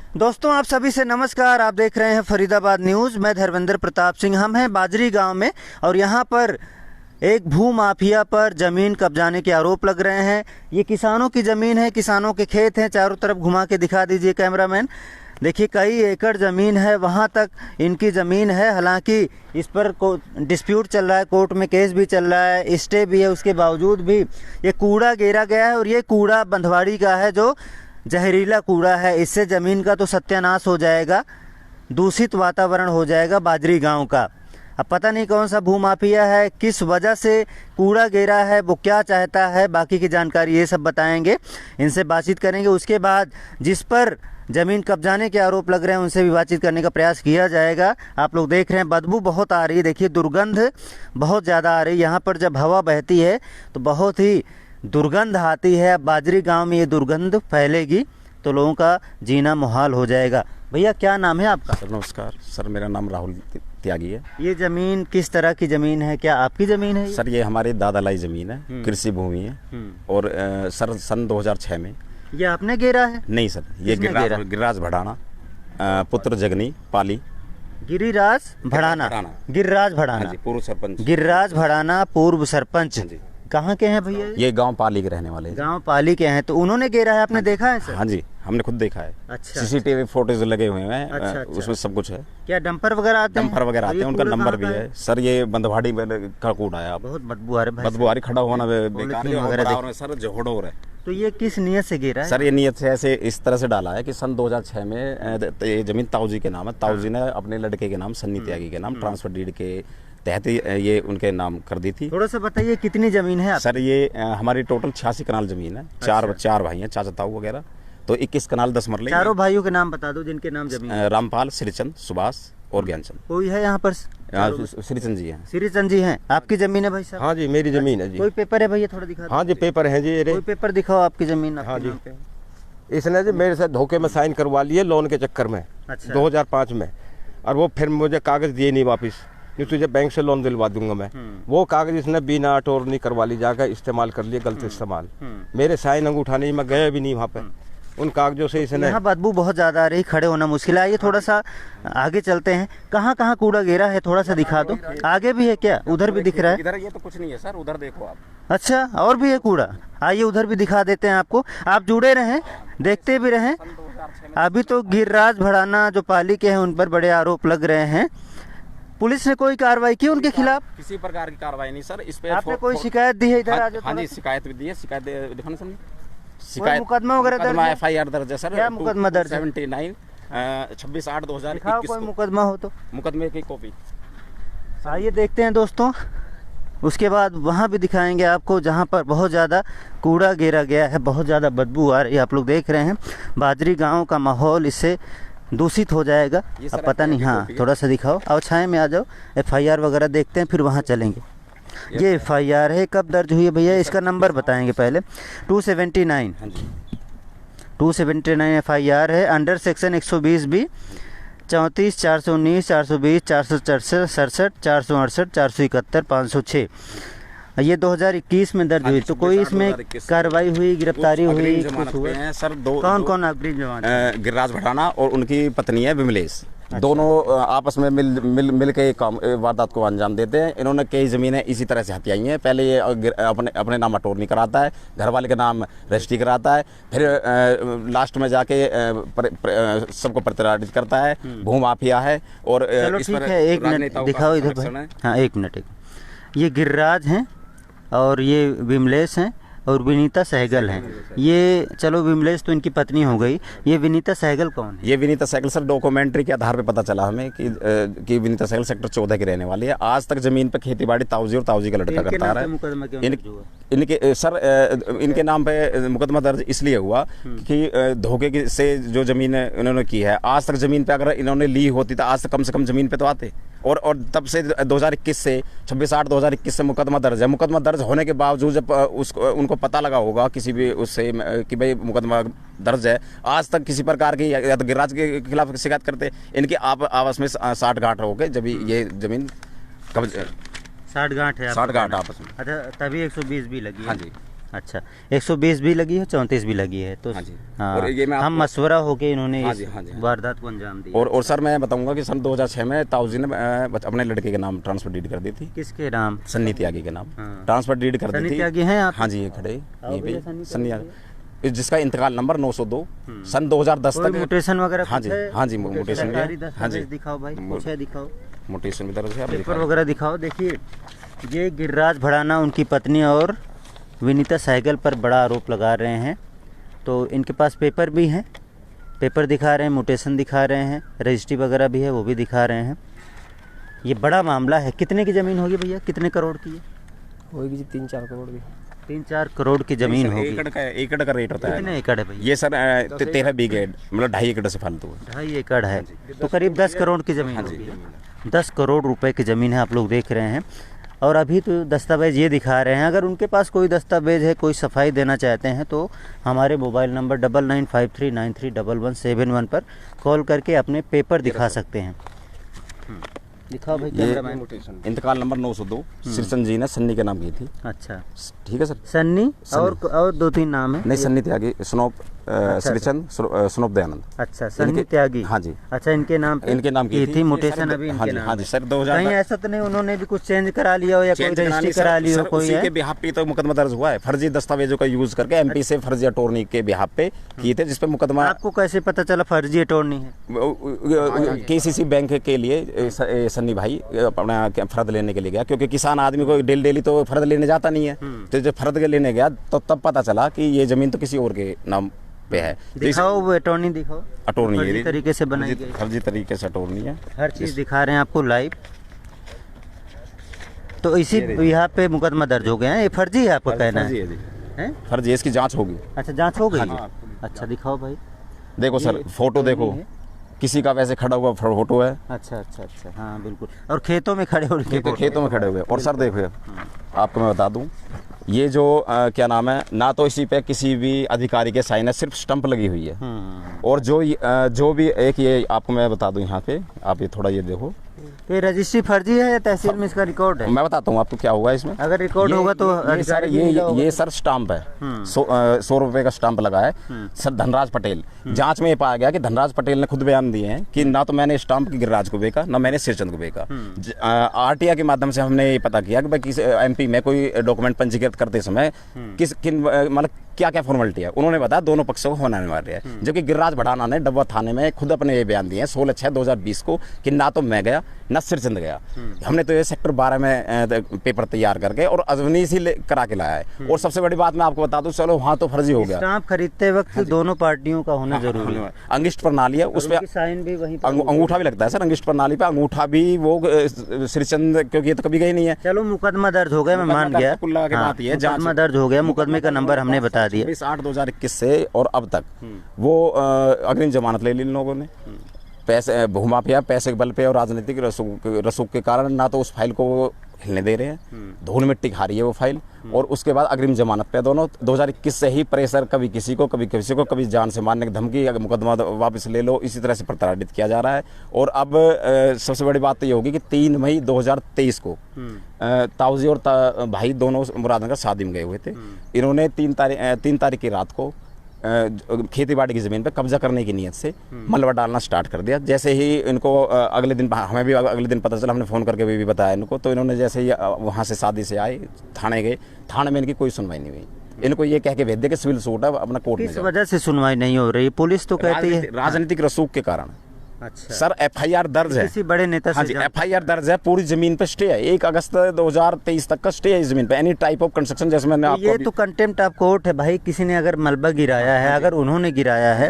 दोस्तों आप सभी से नमस्कार। आप देख रहे हैं फरीदाबाद न्यूज़। मैं धर्मेंद्र प्रताप सिंह। हम हैं बाजरी गांव में और यहां पर एक भू माफिया पर ज़मीन कब्जाने के आरोप लग रहे हैं। ये किसानों की ज़मीन है, किसानों के खेत हैं। चारों तरफ घुमा के दिखा दीजिए कैमरामैन। देखिए कई एकड़ ज़मीन है, वहाँ तक इनकी ज़मीन है। हालांकि इस पर डिस्प्यूट चल रहा है, कोर्ट में केस भी चल रहा है, स्टे भी है। उसके बावजूद भी ये कूड़ा घेरा गया है और ये कूड़ा बंधवाड़ी का है जो जहरीला कूड़ा है। इससे ज़मीन का तो सत्यानाश हो जाएगा, दूषित वातावरण हो जाएगा बाजरी गांव का। अब पता नहीं कौन सा भूमाफिया है, किस वजह से कूड़ा घेरा है, वो क्या चाहता है, बाकी की जानकारी ये सब बताएंगे। इनसे बातचीत करेंगे। उसके बाद जिस पर ज़मीन कब्जाने के आरोप लग रहे हैं उनसे भी बातचीत करने का प्रयास किया जाएगा। आप लोग देख रहे हैं बदबू बहुत आ रही है। देखिए दुर्गंध बहुत ज़्यादा आ रही है। यहाँ पर जब हवा बहती है तो बहुत ही दुर्गंध आती है। अब बाजरी गांव में ये दुर्गंध फैलेगी तो लोगों का जीना मुहाल हो जाएगा। भैया क्या नाम है आपका? सर नमस्कार। सर मेरा नाम राहुल त्यागी है। ये ज़मीन किस तरह की ज़मीन है? क्या आपकी ज़मीन है ये? सर ये हमारे दादा लाई ज़मीन है, कृषि भूमि है। और सर सन 2006 में ये आपने घेरा है? नहीं सर, ये गिरिराज भड़ाना पुत्र जगनी पाली। गिरिराज भड़ाना, गिरिराज भड़ाना पूर्व सरपंच, गिरिराज भड़ाना पूर्व सरपंच। कहाँ के हैं भैया? ये गांव पाली के रहने वाले हैं। गांव पाली के हैं। तो उन्होंने घेरा है, आपने देखा है सर? हाँ जी, हमने खुद देखा है। अच्छा। सीसीटीवी फोटोज लगे हुए हैं। अच्छा। उसमें सब कुछ है। क्या डंपर वगैरह आते हैं? डंपर वगैरह आते हैं, उनका नंबर भी है। सर ये बंधवाड़ी का कूड़ा है। बहुत बदबू आ रहा है। बदबू आ रही, खड़ा होना बेकार है सर, जोड़ो है। तो ये किस नियत से घेरा है? सर ये नियत से ऐसे इस तरह से डाला है कि सन 2006 में ये जमीन ताऊजी के नाम है। ताऊजी ने अपने लड़के के नाम सन्नी त्यागी के नाम ट्रांसफर डीड के तहत ये उनके नाम कर दी थी। थोड़ा सा बताइए कितनी जमीन है? सर ये हमारी टोटल 86 कनाल जमीन है। चार भाई हैं, चाचा ताऊ वगैरह। तो 21 कनाल 10 मरले। चारों भाइयों के नाम बता दो जिनके नाम जमीन। रामपाल, श्रीचंद, सुभाष और ज्ञानचंद। कोई है यहाँ पर? श्रीचंद जी हैं। श्रीचंद जी हैं। आपकी जमीन है भाई साहब? हाँ जी, मेरी जमीन है जी। कोई पेपर है भैया? थोड़ा दिखा। हाँ जी पेपर है जी। कोई पेपर दिखाओ आपकी जमीन। हाँ जी, इसने जी मेरे से धोखे में साइन करवा लिए लोन के चक्कर में। अच्छा। 2005 में। और वो फिर मुझे कागज दिए नहीं वापस, नहीं तुझे बैंक से लोन दिलवा दूंगा मैं। वो कागज इसने बिना अटॉर्नी करवा ली, जाकर इस्तेमाल कर लिए, गलत इस्तेमाल। मेरे साइन अंगूठा नहीं, मैं गया भी नहीं वहाँ पे। उन कागजों से इसने। यहाँ बदबू बहुत ज्यादा आ रही, खड़े होना मुश्किल है। आइए थोड़ा सा आगे चलते हैं। कहाँ कहाँ कूड़ा घेरा है थोड़ा सा दिखा दो। आगे भी है क्या? उधर भी दिख रहा है। इधर ये तो कुछ नहीं है सर, उधर देखो आप। अच्छा, और भी है कूड़ा? आइए उधर भी दिखा देते हैं आपको। आप जुड़े रहें, देखते भी रहें। अभी तो गिरिराज भड़ाना जो पाली के हैं उन पर बड़े आरोप लग रहे हैं। पुलिस ने कोई कार्रवाई की उनके खिलाफ? किसी प्रकार की कार्रवाई नहीं सर। इस पे आपने कोई शिकायत दी है? इधर आ जाओ। हाँ जी, शिकायत भी दी है। शिकायत दिखाना सर। शिकायत, मुकदमा वगैरह दर्ज है? FIR दर्ज है सर। क्या मुकदमा दर्ज है? 79 26/8/2021 कोई मुकदमा हो तो। मुकदमे की कॉपी। आइए देखते हैं दोस्तों। उसके बाद वहाँ भी दिखाएंगे आपको जहाँ पर बहुत ज़्यादा कूड़ा घेरा गया है, बहुत ज़्यादा बदबू आ रही है। आप लोग देख रहे हैं बाजरी गांव का माहौल इससे दूषित हो जाएगा। अब पता नहीं। हाँ थोड़ा सा दिखाओ, आओ छाए में आ जाओ। FIR वगैरह देखते हैं फिर वहाँ चलेंगे। ये FIR है, कब दर्ज हुई है भैया? इसका नंबर बताएंगे पहले। 279 FIR है अंडर सेक्शन 120B 34 419 420 464 67 468 471 506। ये 2021 में दर्ज हुई। तो कोई इसमें कार्रवाई हुई, गिरफ्तारी हुई, कुछ हुआ? सर कौन कौन अग्रिम जमानत? गिरिराज भड़ाना और उनकी पत्नी है विमलेश। अच्छा। दोनों आपस में मिल के काम वारदात को अंजाम देते हैं। इन्होंने कई ज़मीनें इसी तरह से हथियाई हैं। पहले ये अपने नाम अटॉर्नी कराता है, घर वाले के नाम रजिस्ट्री कराता है, फिर लास्ट में जाके सबको प्रताड़ित करता है। भूमाफिया है। और इस पर एक मिनट दिखाओ इधर। हाँ एक मिनट। ये गिरिराज हैं और ये विमलेश हैं और विनीता सहगल हैं। ये चलो विमलेश तो इनकी पत्नी हो गई। ये विनीता सहगल कौन है? ये विनीता सहगल सर डॉक्यूमेंट्री के आधार पे पता चला हमें कि विनीता सहगल सेक्टर 14 की रहने वाली है। आज तक जमीन पे खेतीबाड़ी ताऊजी और ताऊजी का लड़का करता रहा है। इनके सर इनके नाम पे मुकदमा दर्ज इसलिए हुआ कि धोखे से जो जमीन इन्होंने की है। आज तक जमीन पे अगर इन्होंने ली होती तो आज तक कम से कम जमीन पे तो आते। और तब से 2021 से 26/8/2021 से मुकदमा दर्ज है। मुकदमा दर्ज होने के बावजूद जब उनको पता लगा होगा किसी भी उससे कि भाई मुकदमा दर्ज है, आज तक किसी प्रकार की या तो गिरिराज के खिलाफ शिकायत करते। इनकी आपस में 60 गांठ हो गए जब ये जमीन कब्जे 60 गांठ है। 60 गांठ आपस में। अच्छा, तभी 120 भी लगी है। हाँ जी। अच्छा, 120 भी लगी है, 34 भी लगी है, तो हाँ जी। हाँ, और ये मैं हम मशवरा होके इन्होंने हाँ इस जी, हाँ जी, हाँ। वारदात को अंजाम दिया। और सर मैं बताऊंगा कि सन 2006 में ताऊजी ने अपने लड़के के नाम ट्रांसफर डीड कर दी थी, किसके नाम? सन्नी त्यागी के नाम हाँ। ट्रांसफर डीड कर सन्नी दी थी। त्यागी हैं आप? हाँ जी, ये खड़े यहीं भैया, पे सन्नी सन्नी त्यागी जिसका इंतकाल नंबर 902 सन 2010 कोई तक। म्यूटेशन वगैरह हाँ कुछ जी, है? हाँ जी, म्यूटेशन भी सरकारी है। हाँ दस्तावेज जी, दिखाओ भाई, कुछ है दिखाओ, म्यूटेशन भी दर्ज है, आप पेपर दिखाओ। वगैरह दिखाओ। देखिए, ये गिरिराज भड़ाना, उनकी पत्नी और विनीता सहगल पर बड़ा आरोप लगा रहे हैं। तो इनके पास पेपर भी हैं, पेपर दिखा रहे हैं, म्यूटेशन दिखा रहे हैं, रजिस्ट्री वगैरह भी है, वो भी दिखा रहे हैं। ये बड़ा मामला है। कितने की ज़मीन होगी भैया, कितने करोड़ की है? होगी जी 3-4 करोड़ की। 3-4 करोड़ की ज़मीन सर, होगी। एकड़ का रेट होता कितने है एकड़ है भैया? ये सर 13 बीघे, मतलब 2.5 एकड़ से फालतू है। 2.5 एकड़ है, तो करीब 10 करोड़ की ज़मीन होगी। 10 करोड़ रुपए की ज़मीन है, आप लोग देख रहे हैं। और अभी तो दस्तावेज ये दिखा रहे हैं। अगर उनके पास कोई दस्तावेज है, कोई सफाई देना चाहते हैं, तो हमारे मोबाइल नंबर 9953931171 71 पर कॉल करके अपने पेपर दिखा सकते हैं। दिखाओ भाई ये कैमरामैन। इंतकाल नंबर 902 सिरसन जी ने सन्नी के नाम की थी। अच्छा, ठीक है सर। सन्नी और 2-3 नाम है? नहीं, सन्नी त्यागी, स्नोप श्रीचंद, स्नोप दयानंद। अच्छा, सन्नी इनके- त्यागी। हाँ जी। अच्छा, इनके नाम पे इनके नाम की थी। म्यूटेशन ये अभी सर, इनके हाँ जी, नाम हाँ जी है। सर, 2000 कहीं ऐसा तो नहीं उन्होंने भी कुछ चेंज करा लिया हो या कोई रजिस्ट्री करा ली हो? कोई उसी है? के बिहाफ पे तो मुकदमा दर्ज हुआ है। फर्जी दस्तावेजों का यूज करके एमपी से फर्जी अटॉर्नी के बिहाफ पे किए थे, जिसपे मुकदमा आपको कैसे पता चला फर्जी अटॉर्नी है? केसीसी बैंक के लिए सन्नी भाई अपना फर्द लेने के लिए गया, क्योंकि किसान आदमी को डेली तो फर्द लेने जाता नहीं है। तो जब फर्द लेने गया तो तब पता चला कि ये जमीन तो किसी और के नाम पे है। दिखाओ वो अटॉर्नी, दिखाओ। अटॉर्नी फर्जी तरीके से बनाई गई, फर्जी तरीके से अटॉर्नी है। हर चीज़ दिखा रहे हैं आपको लाइव। तो इसी यहाँ पे मुकदमा दर्ज हो गया है। ये फर्जी है आपका कहना फर्जी है? है जी, हैं? फर्जी है, इसकी जांच होगी। अच्छा, जांच हो गई? हाँ अच्छा, दिखाओ भाई। देखो सर, फोटो देखो, किसी का वैसे खड़ा हुआ फोटो है। अच्छा अच्छा अच्छा, हाँ बिल्कुल। और खेतों में खड़े हो, खेतों में खड़े हुए। और सर देखो, आपको मैं बता दूं, ये जो क्या नाम है, ना तो इसी पे किसी भी अधिकारी के साइन है, सिर्फ स्टंप लगी हुई है। और जो भी एक ये आपको मैं बता दूं, यहाँ पे आप ये थोड़ा ये देखो, ये रजिस्ट्री फर्जी है या तहसील में इसका रिकॉर्ड है? मैं बताता हूँ आपको क्या होगा इसमें। अगर रिकॉर्ड होगा तो ये सर, ये सर स्टाम्प है, 100 रुपए का स्टाम्प लगा है सर, धनराज पटेल। जांच में ये पाया गया कि धनराज पटेल ने खुद बयान दिए हैं कि ना तो मैंने स्टाम्प की गिरिराज को बेचा, ना मैंने सिरचंद को बेचा। आरटीआई के माध्यम से हमने ये पता किया कि भाई किस एमपी में कोई डॉक्यूमेंट पंजीकृत करते समय किन मतलब क्या क्या फॉर्मेलिटी है, उन्होंने बताया दोनों पक्षों को होने वाले है। जबकि गिरिराज भड़ाना ने डब्बा थाने में खुद अपने ये बयान दिए हैं 16/6/2020 को कि ना तो मैं गया ना सिरचंद गया। हमने तो ये सेक्टर 12 में पेपर तैयार करके और अजवनी से करा के लाया है। और सबसे बड़ी बात मैं आपको बता दूं, चलो वहाँ तो फर्जी हो गया, स्टाम्प खरीदते वक्त दोनों पार्टियों का होना जरूरी है। अंगिष्ट प्रणाली है, उस पर साइन भी वहीं अंगूठा भी लगता है सर। अंगिष्ट प्रणाली पे अंगूठा भी वो सिरचंद, क्योंकि ये तो कभी गई नहीं है। चलो, मुकदमा दर्ज हो गया, मैं मान गया। मुकदमा दर्ज हो गया, मुकदमे का नंबर हमने बता दिया। 2021 से और अब तक वो अग्रिम जमानत ले ली इन लोगों ने। पैसे भूमाफिया पैसे के बल पे और राजनीतिक रसूख के कारण ना तो उस फाइल को वो हिलने दे रहे हैं, धूल मिट्टी खा रही है वो फाइल। और उसके बाद अग्रिम जमानत पे दोनों 2021 से ही प्रेशर, कभी किसी को कभी जान से मारने की धमकी, अगर मुकदमा वापस ले लो, इसी तरह से प्रताड़ित किया जा रहा है। और अब सबसे बड़ी बात तो ये होगी कि 3 मई 2023 को ताऊजी और भाई दोनों मुरादनगर शादी में गए हुए थे। इन्होंने 3 तारीख की रात को खेती बाड़ी की ज़मीन पर कब्जा करने की नीयत से मलबा डालना स्टार्ट कर दिया। जैसे ही इनको अगले दिन, हमें भी अगले दिन पता चला, हमने फ़ोन करके भी बताया इनको, तो इन्होंने जैसे ही वहाँ से शादी से आए थाने गए, थाने में इनकी कोई सुनवाई नहीं हुई। इनको ये कह के भेज दिया कि सिविल सूट है, अपना कोर्ट में किस वजह से सुनवाई नहीं हो रही? पुलिस तो कहती है राजनीतिक रसूख के कारण। अच्छा सर, एफआईआर दर्ज है, किसी बड़े नेता हाँ से जी, एफआईआर दर्ज है, पूरी जमीन पे स्टे है। 1 अगस्त 2023 तक का स्टे है इस जमीन पे, एनी टाइप ऑफ कंस्ट्रक्शन। जैसे मैंने आपको ये तो कंटेम्प्ट ऑफ कोर्ट है भाई। किसी ने अगर मलबा गिराया है, अगर उन्होंने गिराया है,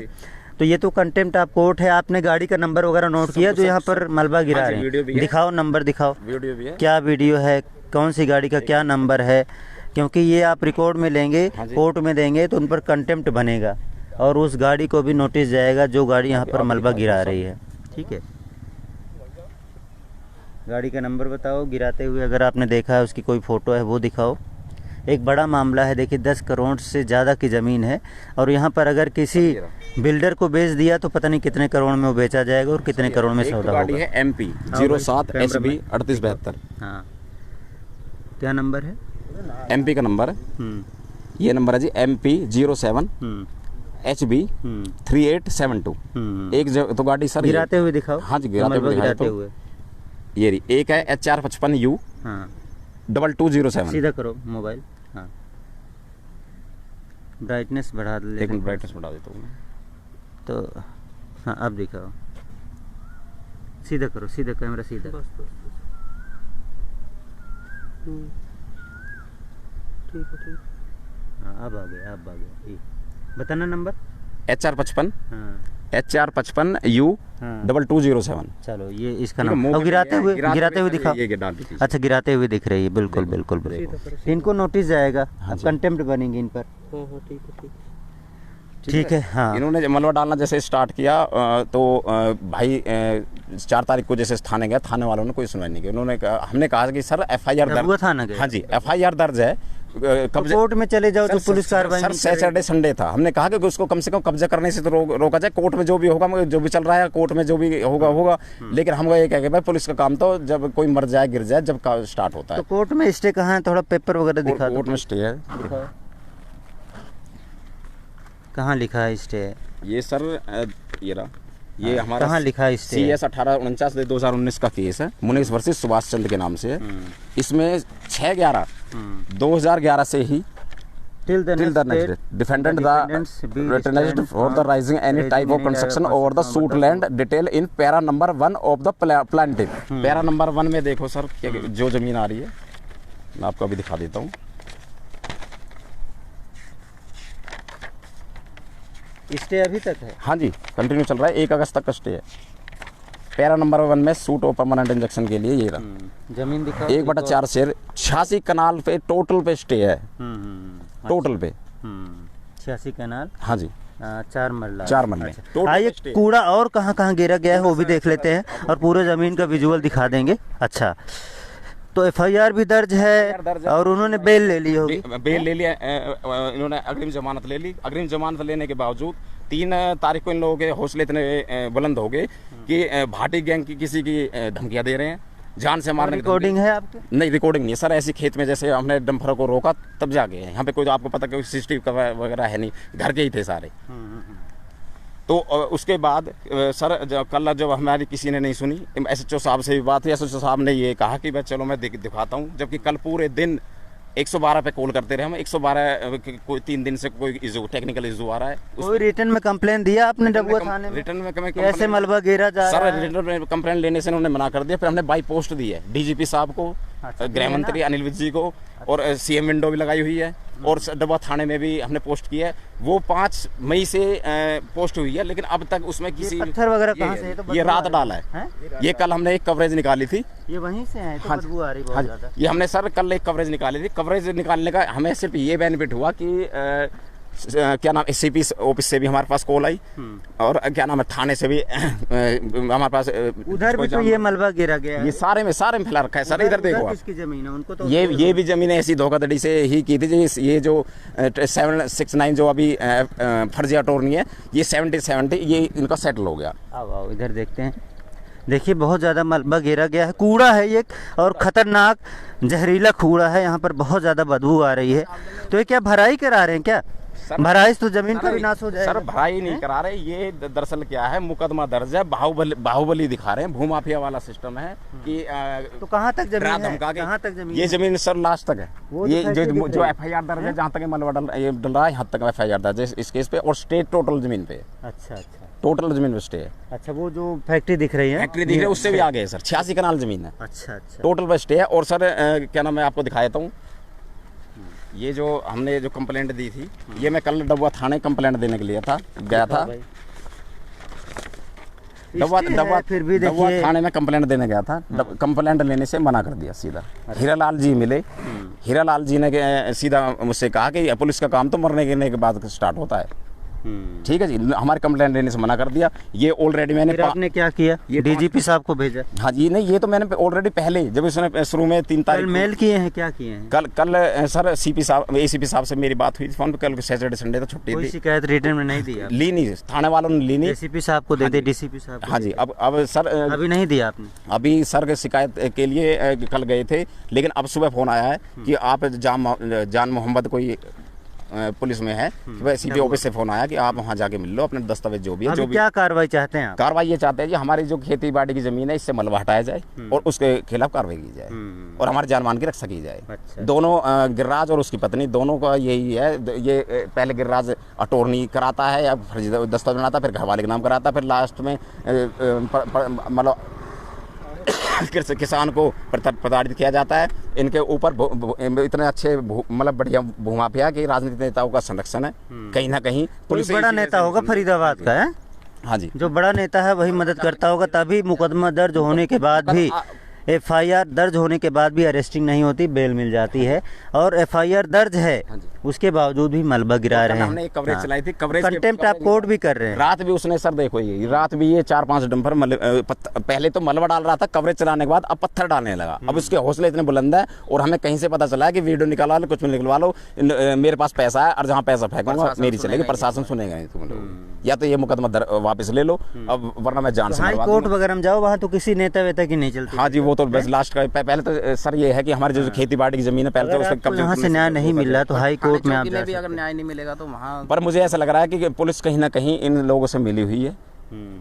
तो ये तो कंटेम्प्ट ऑफ कोर्ट है। आपने गाड़ी का नंबर वगैरह नोट किया जो यहाँ पर मलबा गिरा रहे हैं? दिखाओ, नंबर दिखाओ, वीडियो भी है। क्या वीडियो है, कौन सी गाड़ी का क्या नंबर है? क्योंकि ये आप रिकॉर्ड में लेंगे, कोर्ट में देंगे, तो उन पर कंटेम्प्ट बनेगा और उस गाड़ी को भी नोटिस जाएगा जो गाड़ी यहाँ पर मलबा गिरा रही है। ठीक है, गाड़ी का नंबर बताओ, गिराते हुए अगर आपने देखा है, उसकी कोई फ़ोटो है वो दिखाओ। एक बड़ा मामला है। देखिए, 10 करोड़ से ज़्यादा की ज़मीन है और यहाँ पर अगर किसी बिल्डर को बेच दिया तो पता नहीं कितने करोड़ में वो बेचा जाएगा और कितने करोड़ में सौदा गाड़ी होगा। है MP 07 SB 3872। हाँ, क्या नंबर है? MP का नंबर है। ये नंबर है जी MP07 HB 3872। एक तो गाड़ी सर गिराते हुए दिखाओ। हाँ जी गिराते हुए दिखाया तो ये रही। एक है HR55U हाँ 2207। सीधा करो मोबाइल। हाँ ब्राइटनेस बढ़ा ले। एक मिनट ब्राइटनेस बढ़ा देता हूँ मैं। तो हाँ अब दिखाओ, सीधा करो, सीधा कैमरा सीधा। ठीक है ठीक। हाँ अब आ गया, अब आ गया। बताना नंबर। HR55 हाँ HR55U हाँ 2207। चलो ये इसका ठीक है, नाम। मुंह अब पे गिराते हुए दिखाओ। ये डाल दीजिए। अच्छा गिराते हुए दिख रही है, बिल्कुल बिल्कुल बिल्कुल। इनको नोटिस जाएगा, हाँ अब जी। कंटेम्प्ट बनेंगे इन पर। हाँ हाँ ठीक है ठीक। ठीक है हाँ। इन्होंने मलबा डालना जैसे स्टार्ट किया तो भाई 4 तारीख को जैसे थाने गया, थाने वालों ने कोई सुनवाई नहीं की। उन्होंने हमने कहा कि सर FIR डबुआ थाना गए? हाँ जी FIR दर्ज है। तो कोर्ट में चले जाओ तो पुलिस कार्रवाई सर नहीं करेगी। सैटरडे संडे था, हमने कहा कि उसको कम से कम कब्जा करने से तो रोका जाए। कोर्ट में जो भी होगा, जो भी चल रहा है कोर्ट में जो भी होगा। लेकिन हमको ये कह के भाई पुलिस का काम तो जब कोई मर जाए गिर जाए जब स्टार्ट होता तो है। कोर्ट में स्टे कहाँ है? थोड़ा पेपर वगैरह दिखा दो। कोर्ट में स्टे है। कहाँ लिखा है स्टे? ये सर ये रहा, ये हमारा कहाँ लिखा है स्टे? CS 1849 2019 का केस है, मुनीष वर्सेस सुभाष चंद्र के नाम से है। इसमें 6/11/2011 से ही Till the till the next date, day defendant defendants the be returned stand for the rising any raising type of any construction type of over the construction suit over the land detail in para number 1 of the plaintiff। Para number 1 में देखो sir जो जमीन आ रही है, मैं आपको अभी दिखा देता हूँ। स्टे अभी तक है? हाँ जी कंटिन्यू चल रहा है, 1 अगस्त तक का स्टे है। पैरा नंबर 1 में सूट और परमानेंट इंजेक्शन के लिए ये रहा। जमीन दिखाओ। 1/4 शेर 86 कनाल पे टोटल पे स्टे है। टोटल पे 86 कैनाल। हाँ जी 4 मरला। 4 मरले। हाँ ये कूड़ा और कहाँ कहाँ गिरा गया है वो भी देख लेते हैं और पूरे ज़मीन का विजुअल दिखा देंगे। अच्छा तो FIR भी दर्ज है और उन्होंने बेल ले ली होगी। बेल ले लिया, इन्होंने अग्रिम जमानत ले ली। अग्रिम जमानत लेने के बावजूद 3 तारीख को इन लोगों के हौसले इतने बुलंद हो गए कि भाटी गैंग की किसी की धमकियां दे रहे हैं, जान से मारने की रिकॉर्डिंग है आपके? नहीं रिकॉर्डिंग नहीं है सर। ऐसी खेत में जैसे हमने डंपर को रोका तब जाके यहाँ पे कोई तो आपको पता कोई CCTV वगैरह है नहीं, घर के ही थे सारे। तो उसके बाद सर कल जब हमारी किसी ने नहीं सुनी, SHO साहब से भी बात हुई। SHO साहब ने ये कहा कि भाई चलो मैं दिखाता हूँ, जबकि कल पूरे दिन 112 पे कॉल करते रहे हम। 112 कोई 3 दिन से कोई इशू टेक्निकल इशू आ रहा है। कोई रिटर्न में कंप्लेन दिया आपने डबुआ थाने में? रिटर्न में कैसे मलबा गिरा जा रहा है? सर रिटर्न में कंप्लेन लेने से उन्होंने मना कर दिया। फिर हमने बाई पोस्ट दी है DGP साहब को, गृह मंत्री अनिल विज जी को, और CM विंडो भी लगाई हुई है, और डबुआ थाने में भी हमने पोस्ट की है। वो 5 मई से पोस्ट हुई है, लेकिन अब तक उसमें किसी पत्थर वगैरह कहाँ से है? तो ये रात डाला है। ये कल हमने एक कवरेज निकाली थी। ये वहीं से है तो हाँ बदबू आ रही बहुत ज़्यादा। ये हमने सर कल एक कवरेज निकाली थी। कवरेज निकालने का हमें सिर्फ ये बेनिफिट हुआ कि क्या नाम SCP ऑफिस से भी हमारे पास कॉल आई, और क्या नाम है थाने से भी हमारे पास उधर भी तो ये मलबा गिरा गया है। ये सारे में फैला रखा है सर। इधर देखो आप, किसकी जमीन है? उनको तो ये भी जमीन ऐसी धोखाधड़ी से ही की थी। ये जो 769 जो अभी फर्जी अटॉर्नी है, ये 70 ये इनका सेटल हो गया। आओ इधर देखते हैं। देखिए बहुत ज़्यादा मलबा गिरा गया है, कूड़ा है ये और ख़तरनाक जहरीला कूड़ा है। यहाँ पर बहुत ज़्यादा बदबू आ रही है। तो ये क्या भराई करा रहे हैं क्या? भराई तो जमीन का भी नाश हो जाएगा। सर भराई नहीं करा रहे, ये दरअसल क्या है, मुकदमा दर्ज है, बाहुबली दिखा रहे हैं, भूमाफिया वाला सिस्टम है कि तो कहाँ तक जमीन है? धमका के कहाँ तक जमीन? ये जमीन सर लास्ट तक है। ये जो FIR दर्ज है, जहाँ तक मलबा डल रहा है यहाँ तक FIR दर्ज है इस केस पे, और स्टेट टोटल जमीन पे। अच्छा अच्छा टोटल जमीन पे स्टे है। अच्छा वो जो फैक्ट्री दिख रही है, फैक्ट्री दिख रही है उससे भी आगे है सर, 86 कनाल जमीन है। अच्छा अच्छा टोटल पे स्टे है। और सर क्या नाम है आपको दिखा देता हूँ, ये जो हमने जो कंप्लेंट दी थी, ये मैं कल डबुआ थाने कंप्लेंट देने के लिए गया था। फिर भी डबुआ देखिए थाने में कंप्लेंट देने गया था। कंप्लेंट लेने से मना कर दिया सीधा। हीरालाल जी मिले, हीरालाल जी ने सीधा मुझसे कहा कि पुलिस का काम तो मरने के बाद स्टार्ट होता है। ठीक है जी, हमारे कंप्लेंट लेने से मना कर दिया। ये ऑलरेडी मैंने आपने क्या किया? ये DGP साहब को भेजा? हाँ जी नहीं, ये तो मैंने ऑलरेडी पहले जब उसने शुरू में 3 तारीख मेल किए हैं, क्या किए हैं? कल सर CP साहब ACP साहब से मेरी बात हुई थी फोन पे। कल सैटरडे संडे तो छुट्टी कोई थी। शिकायत रिटर्न में नहीं दी? ली नहीं, थाने वालों ने ली नहीं। ACP साहब को दे दे, DCP साहब को? हाँ जी, अब सर अभी नहीं दिया आपने? अभी सर शिकायत के लिए कल गए थे, लेकिन अब सुबह फोन आया है कि आप जान मोहम्मद कोई पुलिस में है, वह सीधे ऑफिस से फोन आया कि आप वहाँ जाके मिल लो, अपने दस्तावेज जो भी है, अभी जो भी क्या कार्रवाई चाहते हैं आप? कार्रवाई ये चाहते हैं कि हमारी जो खेती बाड़ी की जमीन है इससे मलबा हटाया जाए और उसके खिलाफ कार्रवाई की जाए और हमारे जान मान की रक्षा की जाए। अच्छा। दोनों गिरिराज और उसकी पत्नी दोनों का यही है। ये पहले गिरिराज अटॉर्नी कराता है या फर्जी दस्तावेज बनाता, फिर घर वाले के नाम कराता, फिर लास्ट में मतलब किसान को प्रताड़ित किया जाता है। इनके ऊपर इतने अच्छे मतलब बढ़िया भूमाफिया के राजनीतिक नेताओं का संरक्षण है। कहीं ना कहीं पुलिस बड़ा नेता होगा फरीदाबाद का है, हाँ जी, जो बड़ा नेता है वही मदद करता होगा, तभी मुकदमा दर्ज होने के बाद भी FIR दर्ज होने के बाद भी अरेस्टिंग नहीं होती, बेल मिल जाती है। और FIR दर्ज है उसके बावजूद भी मलबा गिरा रहे हैं। हमने एक कवरेज चलाई थी, कवरेज कंटेम्प्ट आप कोर्ट भी कर रहे हैं। रात भी उसने सर देखो ये रात भी ये 4-5 डंपर पहले तो मलबा डाल रहा था, कवरेज चलाने के बाद अब पत्थर डालने लगा। अब उसके हौसले इतने बुलंद है और हमें कहीं से पता चला है कि वीडियो निकालवा लो, कुछ भी निकलवा लो, मेरे पास पैसा है और जहाँ पैसा फेंकूंगा मेरी चलेगी, प्रशासन सुनेगा नहीं तुम लोग, या तो ये मुकदमा वापस ले लो, अब वरना मैं जान से हाई मरवा कोर्ट दूंगा। वगैरह में जाओ, वहाँ तो किसी नेता वेता की नहीं चलती। हाँ जी, वो तो बस लास्ट का पहले तो सर ये है कि हमारी जो खेती बाड़ी की जमीन है पहले तो उसका यहाँ से न्याय नहीं मिल रहा तो हाई कोर्ट में आप जा भी अगर न्याय नहीं मिलेगा तो वहाँ पर मुझे ऐसा लग रहा है कि पुलिस कहीं ना कहीं इन लोगों से मिली हुई है,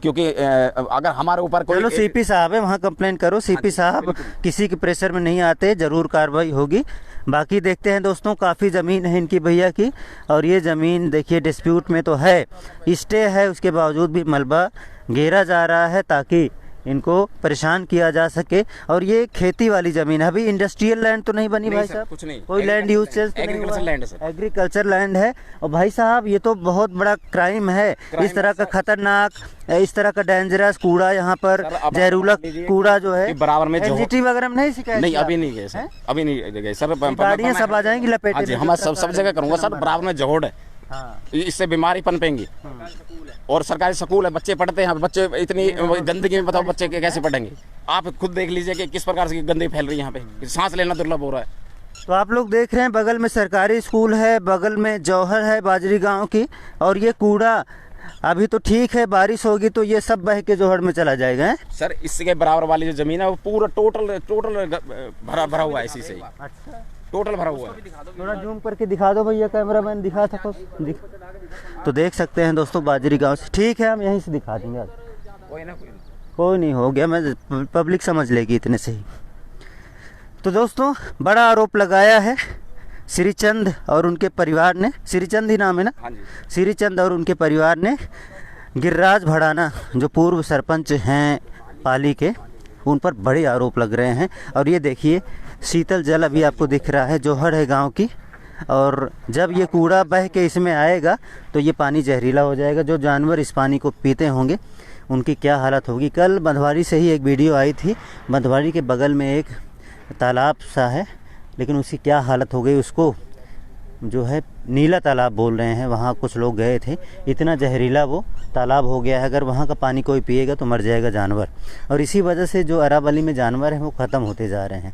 क्योंकि अगर हमारे ऊपर कोई चलो CP साहब है, वहाँ कंप्लेन करो। CP साहब किसी के प्रेशर में नहीं आते, जरूर कार्रवाई होगी। बाकी देखते हैं दोस्तों, काफ़ी ज़मीन है इनकी भैया की और ये ज़मीन देखिए डिस्प्यूट में तो है, स्टे है, उसके बावजूद भी मलबा घेरा जा रहा है ताकि इनको परेशान किया जा सके। और ये खेती वाली ज़मीन है, अभी इंडस्ट्रियल लैंड तो नहीं बनी भाई साहब, कुछ नहीं, कोई लैंड यूज चेंज तो नहीं एग्रीकल्चर लैंड है सर, एग्रीकल्चर लैंड है। और भाई साहब ये तो बहुत बड़ा क्राइम है, इस तरह का खतरनाक, इस तरह का डेंजरस कूड़ा यहाँ पर, जहरीला कूड़ा जो है बराबर में NGT वगैरह में नहीं शिकायत नहीं, किया? अभी नहीं गए सर, अभी नहीं गए सर, गाड़ियाँ सब आ जाएंगी लपेटे हाँ जी, में। हम सब जगह करूँगा सर, बराबर में जोड़ है, हाँ। इससे बीमारी पनपेंगी और सरकारी स्कूल है, बच्चे पढ़ते हैं, बच्चे इतनी गंदगी में बताओ बच्चे कैसे पढ़ेंगे। आप खुद देख लीजिए कि किस प्रकार से गंदगी फैल रही है यहाँ पे, सांस लेना दुर्लभ हो रहा है। तो आप लोग देख रहे हैं बगल में सरकारी स्कूल है, बगल में जौहर है बाजरी गांव की, और ये कूड़ा अभी तो ठीक है, बारिश होगी तो ये सब बह के जौहर में चला जाएगा है? सर इसके बराबर वाली जो जमीन है वो पूरा टोटल भरा हुआ है, इसी से अच्छा, टोटल भरा हुआ है। थोड़ा जूम करके दिखा दो भैया, कैमरामैन दिखा सको तो देख सकते हैं दोस्तों बाजरी गांव से। ठीक है, हम यहीं से दिखा देंगे, कोई नहीं, हो गया, मैं पब्लिक समझ लेगी इतने से ही। तो दोस्तों बड़ा आरोप लगाया है श्रीचंद और उनके परिवार ने, श्रीचंद ही नाम है ना? हाँ जी। श्रीचंद और उनके परिवार ने गिरिराज भड़ाना जो पूर्व सरपंच हैं पाली के, उन पर बड़े आरोप लग रहे हैं। और ये देखिए शीतल जल अभी आपको दिख रहा है, जौहर है गांव की, और जब ये कूड़ा बह के इसमें आएगा तो ये पानी जहरीला हो जाएगा। जो जानवर इस पानी को पीते होंगे उनकी क्या हालत होगी। कल बंधवाड़ी से ही एक वीडियो आई थी, बंधवाड़ी के बगल में एक तालाब सा है, लेकिन उसकी क्या हालत हो गई, उसको जो है नीला तालाब बोल रहे हैं, वहाँ कुछ लोग गए थे, इतना जहरीला वो तालाब हो गया है, अगर वहाँ का पानी कोई पिएगा तो मर जाएगा जानवर। और इसी वजह से जो अरावली में जानवर हैं वो ख़त्म होते जा रहे हैं।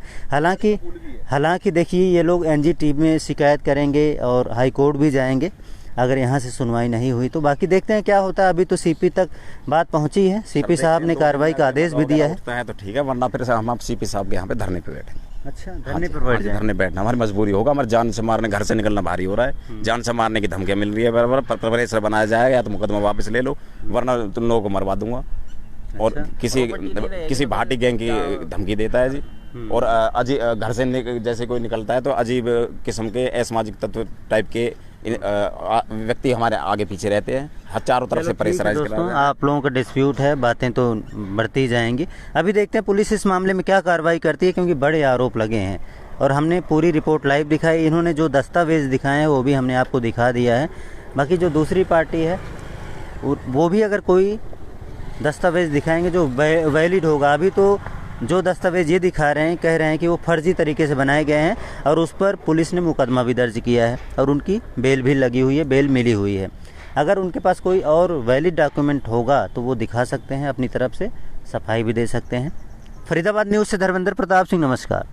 हालांकि देखिए ये लोग NGT में शिकायत करेंगे और हाई कोर्ट भी जाएंगे अगर यहाँ से सुनवाई नहीं हुई तो। बाकी देखते हैं क्या होता है। अभी तो CP तक बात पहुँची है, CP साहब ने कार्रवाई का आदेश भी दिया है तो ठीक है, वरना फिर हम CP साहब के यहाँ पे धरने पे बैठे। अच्छा, धरने पर बैठ जाए, धरने बैठना हमारी मजबूरी होगा, हमारे जान से मारने, घर से निकलना भारी हो रहा है, जान से मारने की धमकियाँ मिल रही है, बराबर प्रेशर बनाया जाएगा, या तो मुकदमा वापस ले लो वरना तुम लोगों को मरवा दूंगा। और किसी भाटी गैंग की धमकी देता है जी। और अजीब घर से जैसे कोई निकलता है तो अजीब किस्म के असामाजिक तत्व टाइप के व्यक्ति हमारे आगे पीछे रहते हैं, चारों तरफ से प्रेशराइज कर रहे हैं। आप लोगों का डिस्प्यूट है, बातें तो बढ़ती जाएंगी। अभी देखते हैं पुलिस इस मामले में क्या कार्रवाई करती है, क्योंकि बड़े आरोप लगे हैं और हमने पूरी रिपोर्ट लाइव दिखाई। इन्होंने जो दस्तावेज दिखाए हैं वो भी हमने आपको दिखा दिया है। बाकी जो दूसरी पार्टी है वो भी अगर कोई दस्तावेज दिखाएंगे जो वैलिड होगा, अभी तो जो दस्तावेज ये दिखा रहे हैं, कह रहे हैं कि वो फर्जी तरीके से बनाए गए हैं और उस पर पुलिस ने मुकदमा भी दर्ज किया है और उनकी बेल भी लगी हुई है, बेल मिली हुई है। अगर उनके पास कोई और वैलिड डॉक्यूमेंट होगा तो वो दिखा सकते हैं, अपनी तरफ से सफाई भी दे सकते हैं। फरीदाबाद न्यूज़ से धर्मेंद्र प्रताप सिंह, नमस्कार।